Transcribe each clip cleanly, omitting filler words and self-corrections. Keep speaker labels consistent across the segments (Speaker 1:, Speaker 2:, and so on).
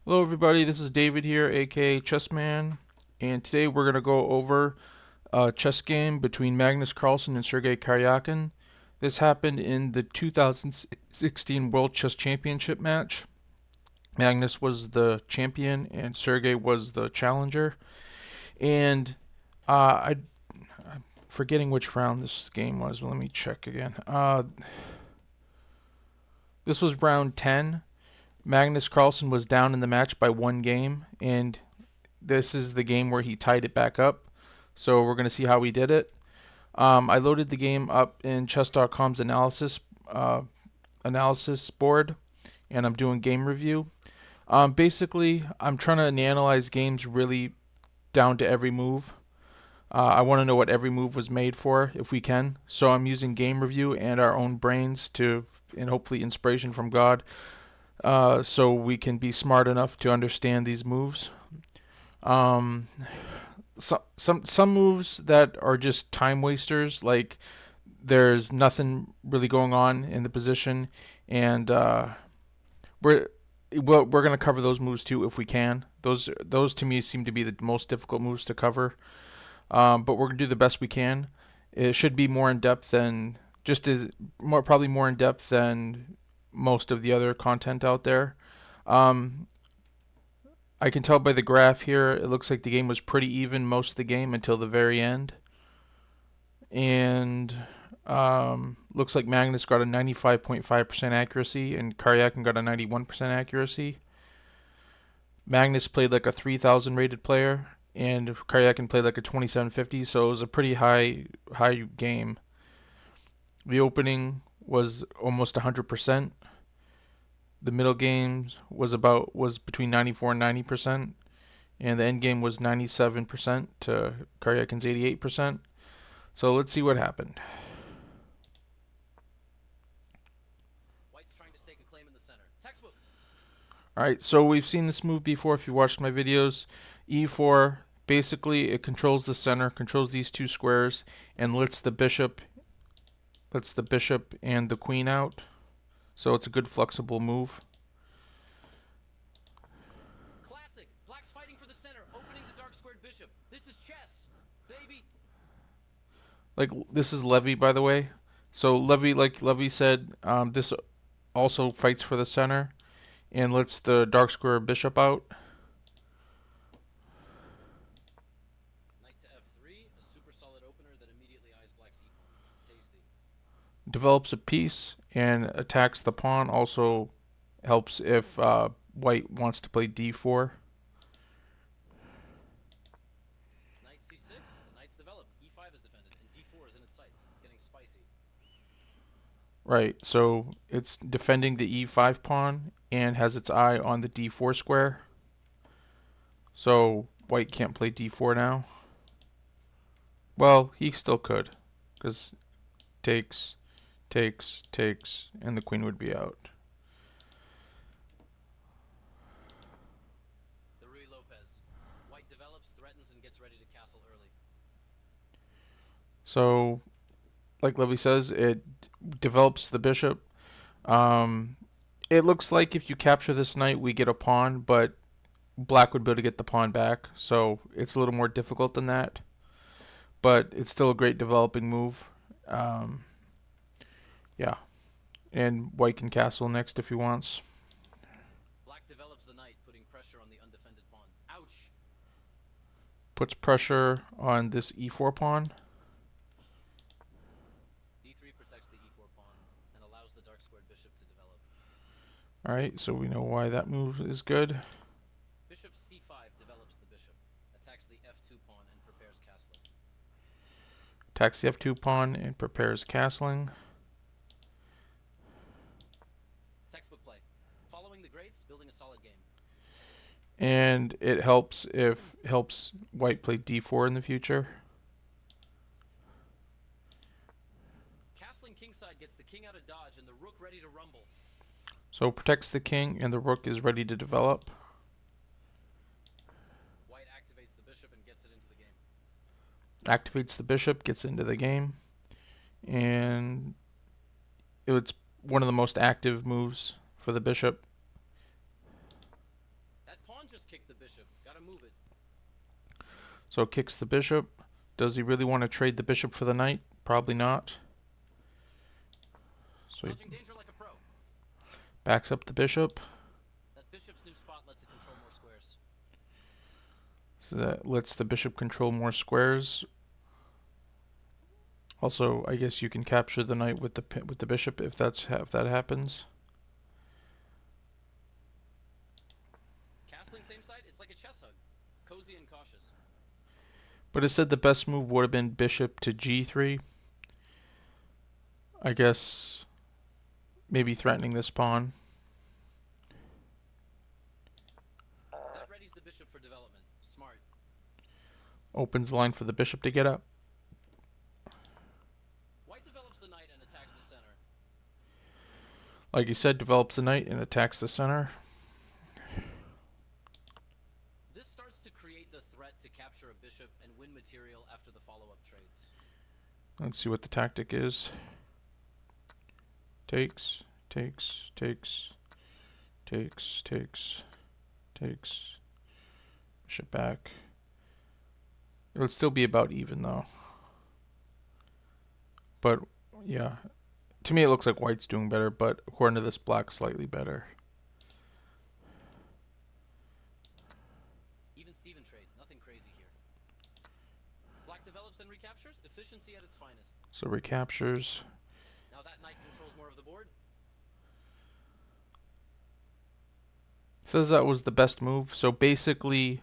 Speaker 1: Hello everybody, this is David here, aka Chessman, and today we're going to go over a chess game between Magnus Carlsen and Sergey Karjakin. This happened in the 2016 World Chess Championship match. Magnus was the champion and Sergey was the challenger. And I'm forgetting which round this game was. Let me check again. This was round 10. Magnus Carlsen was down in the match by one game, and this is the game where he tied it back up. So we're going to see how he did it. I loaded the game up in chess.com's analysis board, and I'm doing game review. Basically, I'm trying to analyze games really down to every move. I want to know what every move was made for, if we can. So I'm using game review and our own brains and hopefully inspiration from God, so we can be smart enough to understand these moves. Um, some moves that are just time wasters, like there's nothing really going on in the position, and we're we're gonna cover those moves too if we can. Those to me seem to be the most difficult moves to cover, but we're gonna do the best we can. It should be more in depth than just as more probably more in depth than most of the other content out there. Um, I can tell by the graph here, it looks like the game was pretty even most of the game until the very end. And looks like Magnus got a 95.5% accuracy and Karjakin got a 91% accuracy. Magnus played like a 3,000 rated player and Karjakin played like a 2750, so it was a pretty high game. The opening was almost 100%. The middle game was between 94 and 90%, and the end game was 97% to Karjakin's 88%. So let's see what happened.
Speaker 2: White's trying to stake a claim in the center. Textbook.
Speaker 1: All right, so we've seen this move before if you watched my videos. E4, basically it controls the center, controls these two squares, and lets the bishop and the queen out. So it's a good flexible move.
Speaker 2: Classic. Black's fighting for the center, opening the dark squared bishop. This is chess, baby.
Speaker 1: Like, this is Levy, by the way. So Levy, like Levy said, this also fights for the center and lets the dark square bishop out.
Speaker 2: Knight to f3, a super solid opener that immediately eyes Black's e-pawn. Tasty.
Speaker 1: Develops a piece and attacks the pawn. Also helps if White wants to play d4.
Speaker 2: Knight c6, the knight's developed. e5 is defended, and d4 is in its sights. It's getting spicy.
Speaker 1: Right, so it's defending the e5 pawn and has its eye on the d4 square. So White can't play d4 now. Well, he still could, because takes, and the queen would be out.
Speaker 2: The Rui Lopez. White develops, threatens, and gets ready to castle early.
Speaker 1: So, like Levy says, it develops the bishop. It looks like if you capture this knight, we get a pawn, but Black would be able to get the pawn back, so it's a little more difficult than that. But it's still a great developing move. Yeah, and White can castle next if he wants.
Speaker 2: Black develops the knight, putting pressure on the undefended pawn. Ouch!
Speaker 1: Puts pressure on this e4 pawn.
Speaker 2: d3 protects the e4 pawn and allows the dark squared bishop to develop.
Speaker 1: Alright, so we know why that move is good.
Speaker 2: Bishop c5 develops the bishop, attacks the f2 pawn, and prepares castling.
Speaker 1: Attacks the f2 pawn and prepares castling.
Speaker 2: Textbook play. Following the greats, building a solid game.
Speaker 1: And it helps White play d4 in the future.
Speaker 2: Castling kingside gets the king out of dodge and the rook ready to rumble.
Speaker 1: So protects the king and the rook is ready to develop.
Speaker 2: White activates the bishop and gets it into the game.
Speaker 1: Activates the bishop, gets into the game. And it's one of the most active moves for the bishop.
Speaker 2: That pawn just kicked the bishop. Gotta move it.
Speaker 1: So kicks the bishop. Does he really want to trade the bishop for the knight? Probably not. So he
Speaker 2: Dodging danger like a pro.
Speaker 1: backs up the bishop.
Speaker 2: That bishop's new spot lets it control more squares.
Speaker 1: So that lets the bishop control more squares. Also, I guess you can capture the knight with the bishop if that happens.
Speaker 2: Castling same side, it's like a chess hug. Cozy and cautious.
Speaker 1: But it said the best move would have been bishop to g3. I guess maybe threatening this pawn.
Speaker 2: That readies the bishop for development. Smart.
Speaker 1: Opens the line for the bishop to get up.
Speaker 2: White develops the knight and attacks the center.
Speaker 1: Like you said, develops the knight and attacks the center.
Speaker 2: This starts to create the threat to capture a bishop and win material after the follow-up trades.
Speaker 1: Let's see what the tactic is. Takes, takes, takes, takes, takes, takes. Bishop back. It would still be about even though. But yeah, to me it looks like white's doing better, but according to this, black's slightly better.
Speaker 2: Even Steven trade, nothing crazy here. Black develops and recaptures, efficiency at its finest.
Speaker 1: So recaptures.
Speaker 2: Now that knight controls more of the board.
Speaker 1: Says that was the best move. So basically,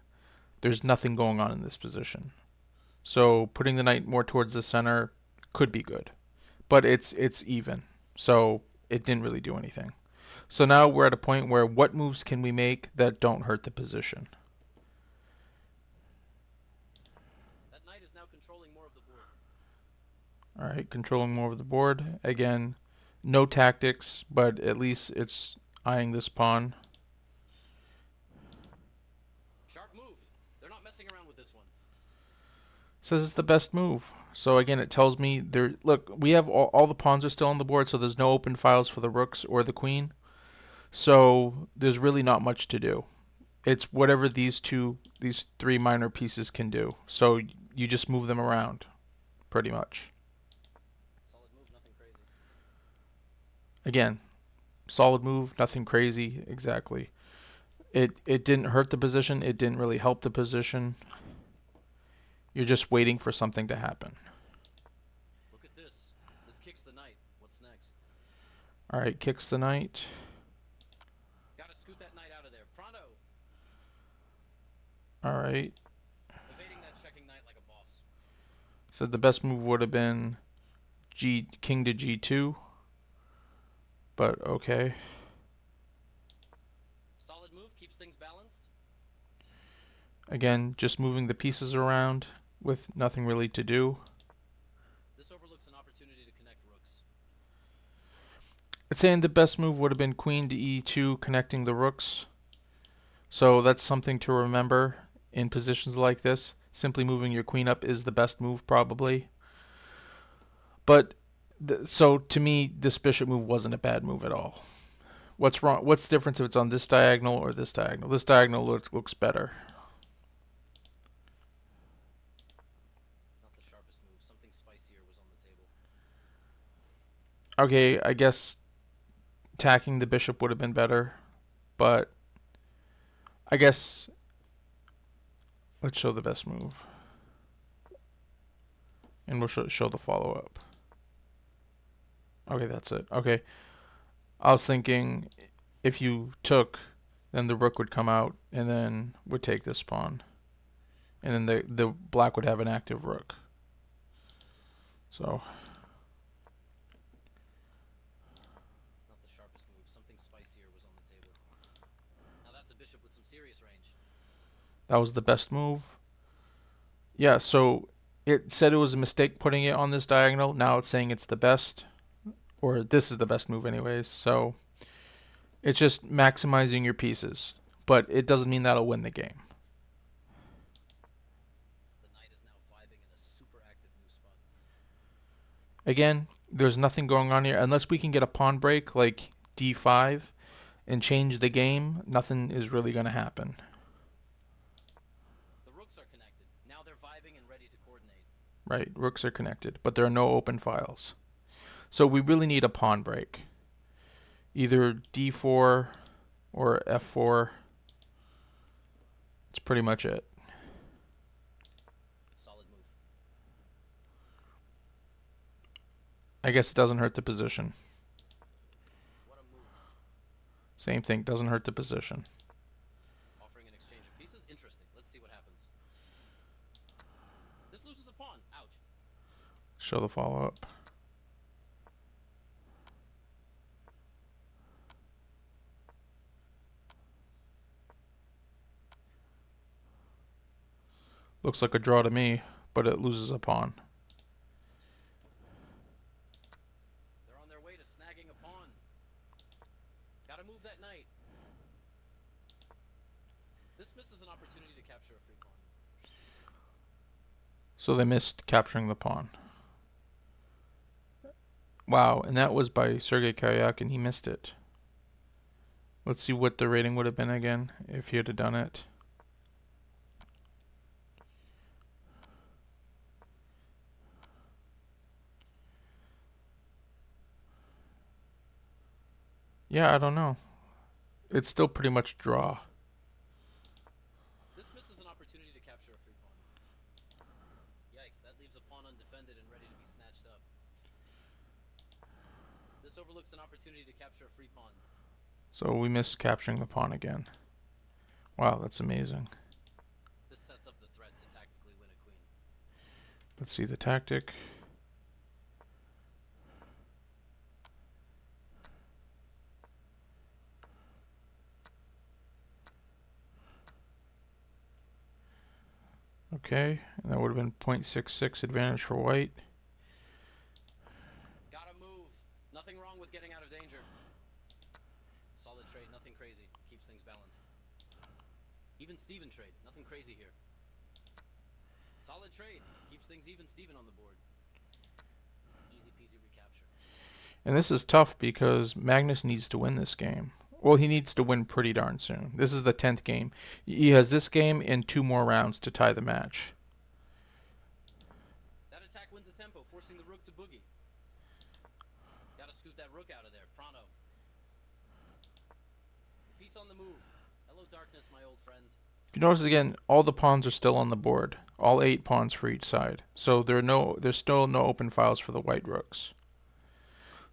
Speaker 1: there's nothing going on in this position. So putting the knight more towards the center could be good, but it's even. So it didn't really do anything. So now we're at a point where what moves can we make that don't hurt the position?
Speaker 2: That knight is now controlling more of the board.
Speaker 1: All right, controlling more of the board. Again, no tactics, but at least it's eyeing this pawn.
Speaker 2: Sharp move. They're not messing around with this one.
Speaker 1: Says it's the best move. So again, it tells me there. Look, we have all the pawns are still on the board, so there's no open files for the rooks or the queen. So there's really not much to do. It's whatever these three minor pieces can do. So you just move them around, pretty much.
Speaker 2: Solid move, nothing crazy.
Speaker 1: Again, solid move, nothing crazy. Exactly. It didn't hurt the position. It didn't really help the position. You're just waiting for something to happen.
Speaker 2: Look at this. This kicks the knight. What's next?
Speaker 1: All right, kicks the knight.
Speaker 2: Gotta scoot that knight out of there. Pronto.
Speaker 1: All right.
Speaker 2: Evading that checking knight like a boss.
Speaker 1: Said the best move would have been king to g2. But okay.
Speaker 2: Solid move, keeps things balanced.
Speaker 1: Again, just moving the pieces around with nothing really to do.
Speaker 2: This overlooks an opportunity to connect rooks.
Speaker 1: It's saying the best move would have been queen to e2, connecting the rooks. So that's something to remember in positions like this. Simply moving your queen up is the best move, probably. But so to me, this bishop move wasn't a bad move at all. What's wrong? What's the difference if it's on this diagonal or this diagonal? This diagonal looks better.
Speaker 2: Not the sharpest move. Something spicier was on the table.
Speaker 1: Okay, I guess attacking the bishop would have been better, but I guess let's show the best move. And we'll show the follow-up. Okay, that's it. Okay. I was thinking if you took, then the rook would come out and then would take this pawn. And then the black would have an active rook. So
Speaker 2: Not the sharpest move. Something spicier was on the table. Now that's a bishop with some serious range.
Speaker 1: that was the best move. Yeah, so it said it was a mistake putting it on this diagonal. Now it's saying it's the best. Or this is the best move anyways. So it's just maximizing your pieces. But it doesn't mean that'll win the game.
Speaker 2: The knight is now vibing in a super active new spot.
Speaker 1: Again, there's nothing going on here. Unless we can get a pawn break like d5 and change the game, nothing is really going to happen. Right, rooks are connected, but there are no open files. So we really need a pawn break. Either d4 or f4. That's pretty much it.
Speaker 2: Solid move.
Speaker 1: I guess it doesn't hurt the position.
Speaker 2: What a move.
Speaker 1: Same thing, doesn't hurt the position.
Speaker 2: Offering an exchange of pieces? Interesting. Let's see what happens. This loses a pawn. Ouch.
Speaker 1: Show the follow-up. Looks like a draw to me, but it loses a pawn.
Speaker 2: They're on their way to snagging a pawn. Gotta move that knight. This misses an opportunity to capture a free pawn.
Speaker 1: So they missed capturing the pawn. Wow, and that was by Sergey Karjakin. He missed it. Let's see what the rating would have been again if he had done it. Yeah, I don't know. It's still pretty much draw.
Speaker 2: This misses an opportunity to capture a free pawn. Yikes, that leaves a pawn undefended and ready to be snatched up. This overlooks an opportunity to capture a free pawn.
Speaker 1: So we missed capturing the pawn again. Wow, that's amazing.
Speaker 2: This sets up the threat to tactically win a queen.
Speaker 1: Let's see the tactic. Okay, and that would have been 0.66 advantage for white.
Speaker 2: Gotta move. Nothing wrong with getting out of danger. Solid trade, nothing crazy. Keeps things balanced. Even Steven trade, nothing crazy here. Solid trade, keeps things even Steven on the board. Easy peasy recapture.
Speaker 1: And this is tough because Magnus needs to win this game. Well, he needs to win pretty darn soon. This is the 10th game. He has this game and 2 more rounds to tie the match.
Speaker 2: That attack wins a tempo, forcing the rook to boogie. Gotta scoot that rook out of there, pronto. Piece on the move. Hello, darkness, my old friend.
Speaker 1: If you notice again, all the pawns are still on the board. All 8 pawns for each side. So there's still no open files for the white rooks.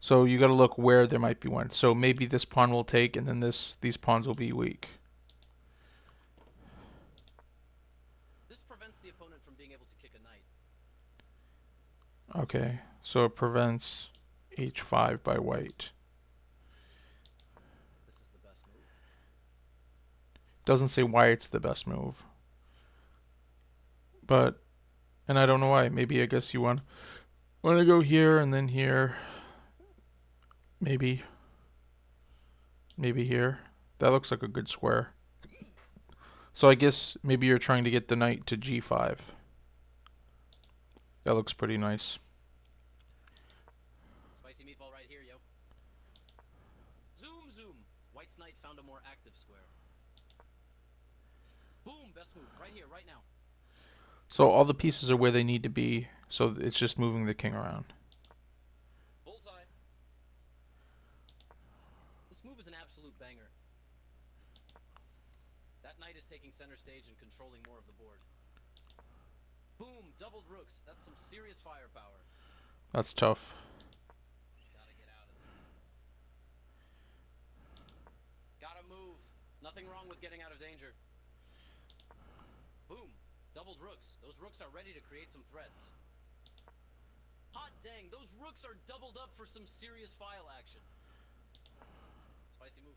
Speaker 1: So you got to look where there might be one. So maybe this pawn will take, and then these pawns will be weak.
Speaker 2: This prevents the opponent from being able to kick a knight.
Speaker 1: Okay, so it prevents h5 by white.
Speaker 2: This is the best move.
Speaker 1: Doesn't say why it's the best move. But, and I don't know why. Maybe I guess you want to go here and then here. Maybe here. That looks like a good square. So I guess maybe you're trying to get the knight to g5. That looks pretty nice.
Speaker 2: Spicy meatball right here, yo. Zoom, zoom. White's knight found a more active square. Boom, best move. Right here, right now.
Speaker 1: So all the pieces are where they need to be. So it's just moving the king around.
Speaker 2: Bullseye. This move is an absolute banger. That knight is taking center stage and controlling more of the board. Boom, doubled rooks. That's some serious firepower.
Speaker 1: That's tough.
Speaker 2: Gotta get out of there. Gotta move. Nothing wrong with getting out of danger. Boom, doubled rooks. Those rooks are ready to create some threats. Hot dang, those rooks are doubled up for some serious file action. Spicy move.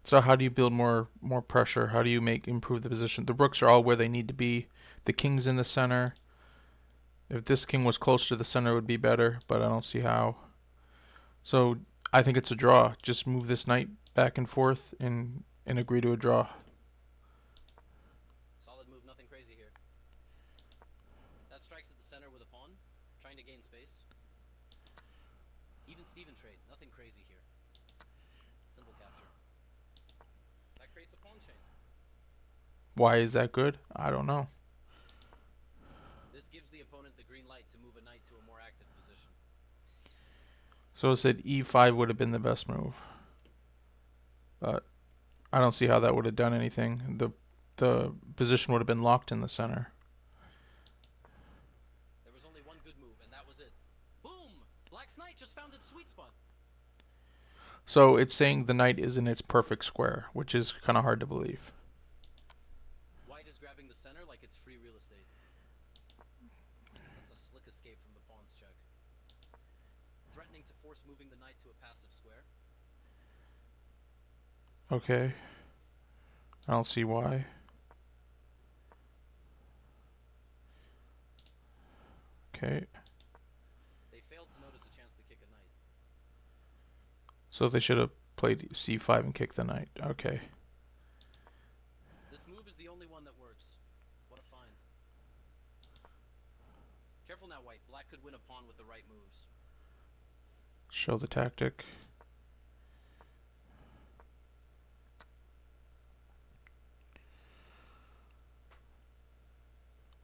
Speaker 1: So how do you build more pressure? How do you improve the position? The rooks are all where they need to be. The king's in the center. If this king was closer to the center, it would be better, but I don't see how. So I think it's a draw. Just move this knight back and forth and agree to a draw.
Speaker 2: Solid move, nothing crazy here. That strikes at the center with a pawn, trying to gain space. Even Steven trade, nothing crazy here. Simple capture. That creates a pawn chain.
Speaker 1: Why is that good? I don't know.
Speaker 2: green light to move a knight to a more active position.
Speaker 1: So it said e5 would have been the best move. But I don't see how that would have done anything. The position would have been locked in the center.
Speaker 2: There was only one good move, and that was it. Boom! Black's knight just found its sweet spot.
Speaker 1: So it's saying the knight is in its perfect square, which is kind of hard to believe.
Speaker 2: White is grabbing the center like it's free real estate. That's a slick escape from the pawn's check. Threatening to force moving the knight to a passive square.
Speaker 1: Okay. I don't see why. Okay.
Speaker 2: They failed to notice a chance to kick a knight.
Speaker 1: So they should have played c5 and kicked the knight. Okay.
Speaker 2: This move is the only one that works. What a find. Careful now, White. Black could win a pawn with the right moves.
Speaker 1: Show the tactic.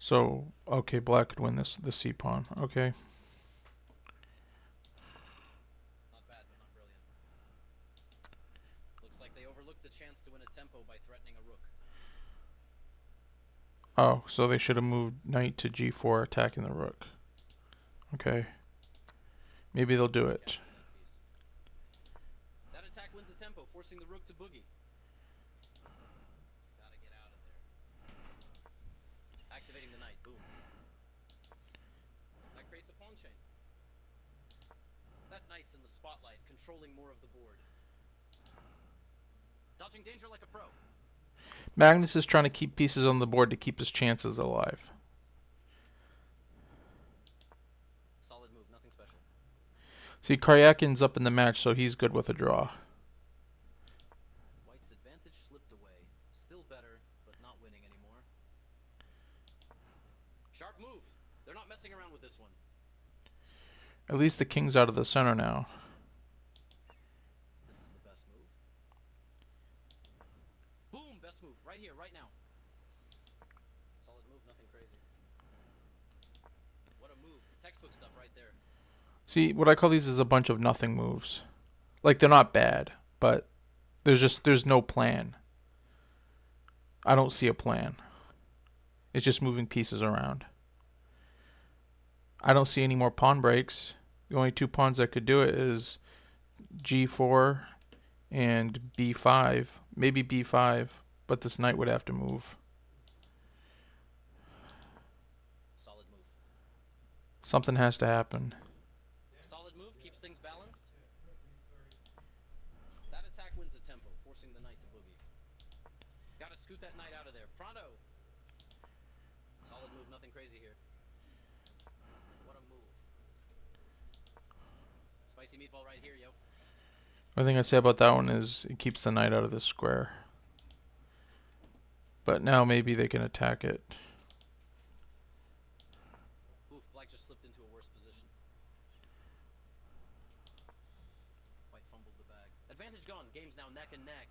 Speaker 1: So, okay, black could win the c pawn. Okay.
Speaker 2: Not bad, but not brilliant. Looks like they overlooked the chance to win a tempo by threatening a rook.
Speaker 1: Oh, so they should have moved knight to g4, attacking the rook. Okay. Maybe they'll do it.
Speaker 2: Capture that piece. That attack wins a tempo, forcing the rook to boogie. Gotta get out of there. Activating the knight. Boom. That creates a pawn chain. That knight's in the spotlight, controlling more of the board. Dodging danger like a pro.
Speaker 1: Magnus is trying to keep pieces on the board to keep his chances alive.
Speaker 2: Solid move, nothing special.
Speaker 1: See, Karjakin's up in the match, so he's good with a draw.
Speaker 2: White's advantage slipped away. Still better, but not winning anymore. Sharp move. They're not messing around with this one.
Speaker 1: At least the king's out of the center now.
Speaker 2: This is the best move. Boom, best move. Right here, right now. Solid move, nothing crazy. What a move. Textbook stuff right there.
Speaker 1: See, what I call these is a bunch of nothing moves. Like, they're not bad, but there's no plan. I don't see a plan. It's just moving pieces around. I don't see any more pawn breaks. The only two pawns that could do it is g4 and b5. Maybe b5, but this knight would have to move.
Speaker 2: Solid move.
Speaker 1: Something has to happen.
Speaker 2: Solid move, keeps things balanced. That attack wins a tempo, forcing the knight to boogie. Gotta scoot that knight out of there. Pronto! Solid move, nothing crazy here. What a move. Spicy meatball right here, yo.
Speaker 1: The thing I say about that one is it keeps the knight out of the square. But now maybe they can attack it.
Speaker 2: Oof, black just slipped into a worse position. White fumbled the bag. Advantage gone. Game's now neck and neck.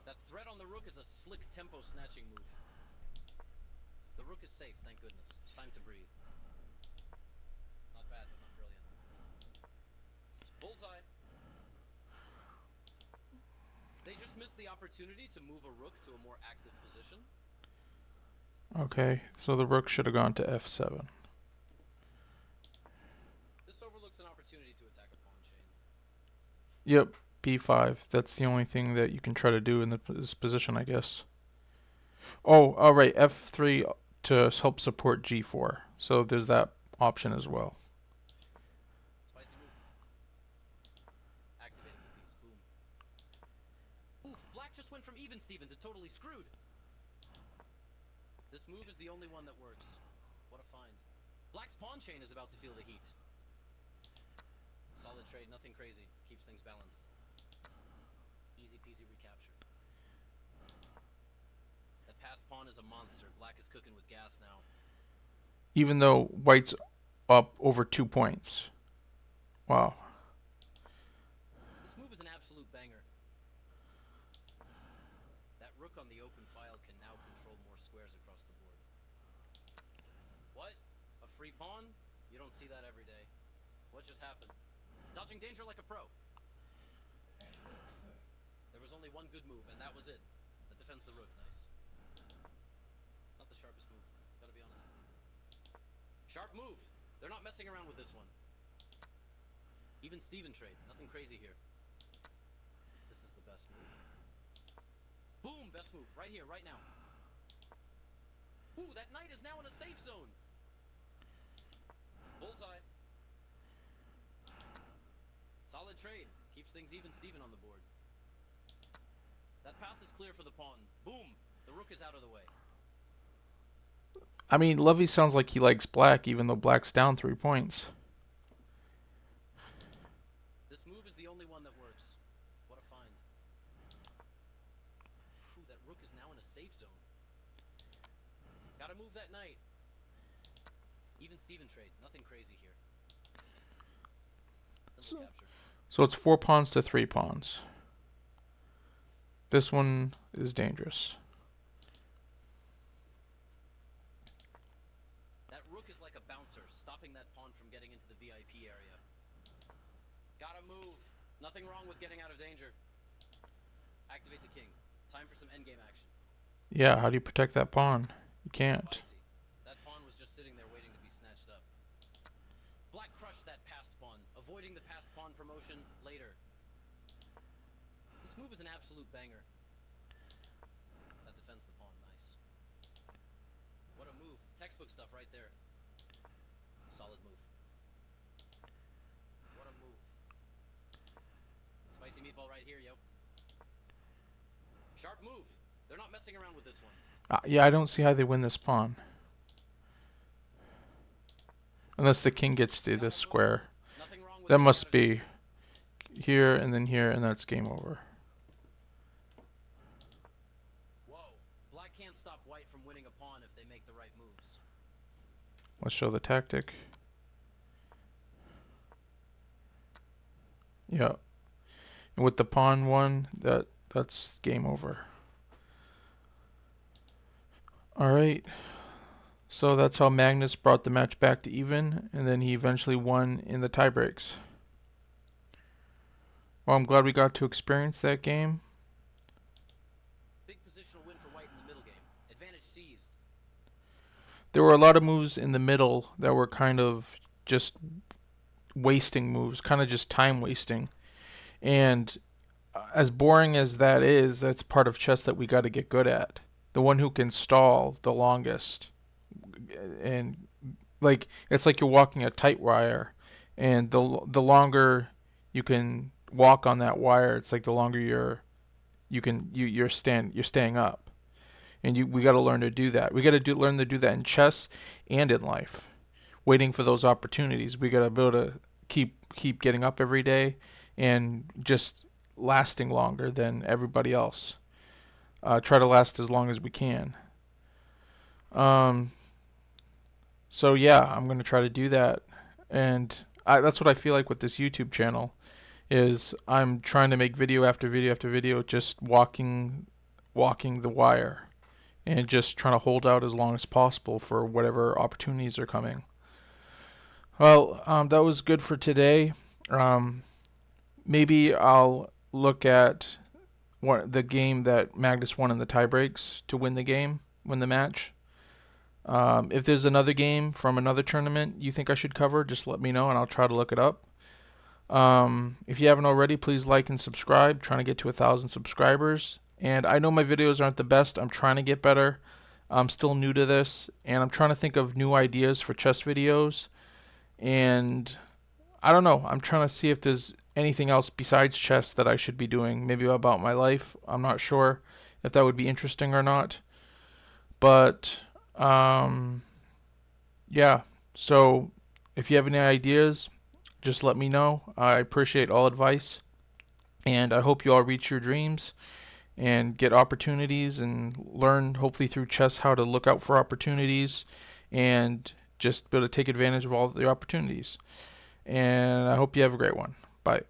Speaker 2: That threat on the rook is a slick tempo snatching move. The rook is safe, thank goodness. Time to breathe. Not bad, but not brilliant. Bullseye. They just missed the opportunity to move a rook to a more active position.
Speaker 1: Okay, so the rook should have gone to f7.
Speaker 2: This overlooks an opportunity to attack a pawn chain.
Speaker 1: Yep, b5. That's the only thing that you can try to do in this position, I guess. Oh, all right, f3 to help support g4. So there's that option as well.
Speaker 2: Spicy move. Activating the piece. Boom. Oof, black just went from even Steven to totally screwed. This move is the only one that works. What a find. Black's pawn chain is about to feel the heat. Solid trade, nothing crazy. Keeps things balanced. Easy peasy recapture. That passed pawn is a monster. Black is cooking with gas now.
Speaker 1: Even though white's up over 2 points. Wow.
Speaker 2: This move is an absolute banger. That rook on the open file can now control more squares across the board. free pawn? You don't see that every day. What just happened? Dodging danger like a pro. There was only one good move, and that was it. That defends the rook. Nice. Not the sharpest move. Gotta be honest. Sharp move. They're not messing around with this one. Even Steven trade. Nothing crazy here. This is the best move. Boom! Best move. Right here, right now. Ooh, that knight is now in a safe zone. Bullseye. Solid trade. Keeps things even Steven on the board. That path is clear for the pawn. Boom! The rook is out of the way.
Speaker 1: I mean, Lovey sounds like he likes black, even though black's down 3 points.
Speaker 2: This move is the only one that works. What a find. Phew, that rook is now in a safe zone. Gotta move that knight. Even Steven trade. Nothing crazy here. Simple capture.
Speaker 1: So it's 4 pawns to 3 pawns. This one is dangerous.
Speaker 2: That rook is like a bouncer, stopping that pawn from getting into the VIP area. Gotta move. Nothing wrong with getting out of danger. Activate the king. Time for some endgame action.
Speaker 1: Yeah, how do you protect that pawn? You can't.
Speaker 2: Spicy. That pawn was just sitting there waiting to be snatched up. Black crushed that passed pawn, avoiding the passed pawn promotion later. This move is an absolute banger. That defends the pawn, nice. What a move. Textbook stuff right there. Solid move. What a move. Spicy meatball right here, yo. Sharp move. They're not messing around with this one.
Speaker 1: Yeah, I don't see how they win this pawn. Unless the king gets to this square.
Speaker 2: Nothing wrong with
Speaker 1: That must be here, and that's game over.
Speaker 2: Whoa. Black can't stop white from winning a pawn if they make the right moves.
Speaker 1: Let's show the tactic. Yeah. And with the pawn one, that's game over. Alright. So that's how Magnus brought the match back to even, and then he eventually won in the tiebreaks. Well, I'm glad we got to experience that game.
Speaker 2: Big positional win for white in the middle game. Advantage seized.
Speaker 1: There were a lot of moves in the middle that were kind of just wasting moves, kind of just time wasting. And as boring as that is, that's part of chess that we got to get good at. The one who can stall the longest. And like it's like you're walking a tight wire, and the longer you can walk on that wire, it's like the longer you're staying up. And we got to learn to do that. We got to learn to do that in chess and in life. Waiting for those opportunities. We got to be able to keep getting up every day and just lasting longer than everybody else. Try to last as long as we can. So yeah, I'm going to try to do that. And that's what I feel like with this YouTube channel is I'm trying to make video after video after video, just walking the wire and just trying to hold out as long as possible for whatever opportunities are coming. Well, that was good for today. Maybe I'll look at the game that Magnus won in the tiebreaks to win the match. If there's another game from another tournament you think I should cover, just let me know and I'll try to look it up. If you haven't already, please like and subscribe. Trying to get to 1,000 subscribers. And I know my videos aren't the best. I'm trying to get better. I'm still new to this, and I'm trying to think of new ideas for chess videos. And I don't know. I'm trying to see if there's anything else besides chess that I should be doing. Maybe about my life. I'm not sure if that would be interesting or not. But yeah. So if you have any ideas, just let me know. I appreciate all advice, and I hope you all reach your dreams and get opportunities and learn, hopefully through chess, how to look out for opportunities and just be able to take advantage of all the opportunities. And I hope you have a great one. Bye.